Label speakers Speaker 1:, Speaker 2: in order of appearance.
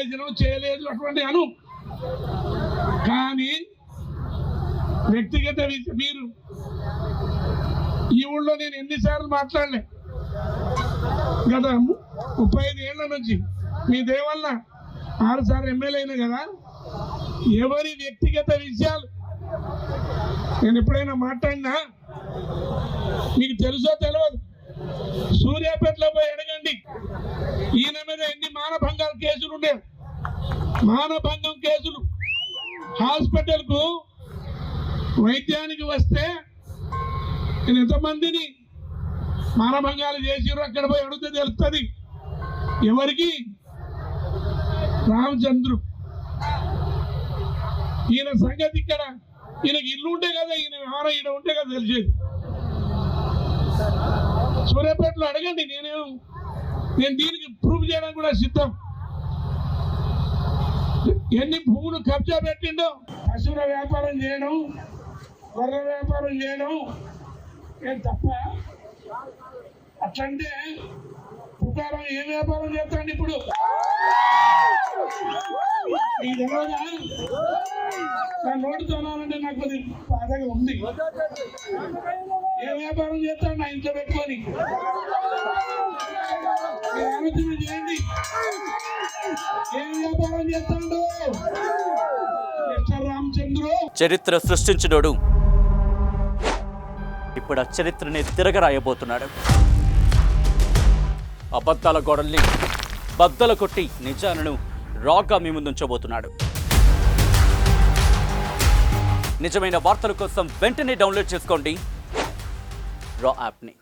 Speaker 1: చేసినావు చేయలేదు అటువంటి అను. కానీ వ్యక్తిగత మీరు ఈ ఊళ్ళో నేను ఎన్నిసార్లు మాట్లాడలే గత 35 ఏళ్ల నుంచి మీ దేవల్ల 6 సార్లు ఎమ్మెల్యే అయినా కదా. ఎవరి వ్యక్తిగత విషయాలు నేను ఎప్పుడైనా మాట్లాడినా మీకు తెలుసో తెలియదు. సూర్యాపేటలో పోయి అడగండి, ఈయన మీద ఎన్ని మానభంగాల కేసులు ఉండేవి. మానభంగం కేసులు. హాస్పిటల్కు వైద్యానికి వస్తే నేను ఎంతమందిని మానభంగాలు చేసిర్రు అక్కడ పోయి అడిగితే తెలుస్తుంది. ఎవరికి? రామచంద్రు. ఈయన సంగతి ఇక్కడ, ఈయనకి ఇల్లు ఉంటే కదా, ఈయన వ్యవహారం ఈయన ఉంటే కదా తెలిసేది. సూర్యాపేటలో అడగండి. నేను దీనికి ప్రూఫ్ చేయడానికి కూడా సిద్ధం. ఎన్ని భూములు కబ్జా పెట్టిండో. పశువుల వ్యాపారం చేయడం, గొర్రె వ్యాపారం చేయడం ఏం తప్ప? అట్లంటే పుకారం ఏ వ్యాపారం చేస్తాండి ఇప్పుడు? ఈ తెలియదా? నా నోటితోనాలంటే నాకు అది బాధగా ఉంది. ఏ వ్యాపారం చేస్తాడు నా ఇంట్లో పెట్టుకొని? ఆలోచన చేయండి. ఏ వ్యాపారం చేస్తాడు మిస్టర్ రామచంద్రు?
Speaker 2: చరిత్ర సృష్టించినోడు ఇప్పుడు ఆ చరిత్రని తిరగరాయబోతున్నాడు. అబద్ధాల గోడల్ని బద్దలు కొట్టి నిజాలను రాగా మీ ముందుంచబోతున్నాడు. నిజమైన వార్తల కోసం వెంటనే డౌన్లోడ్ చేసుకోండి రా యాప్ని.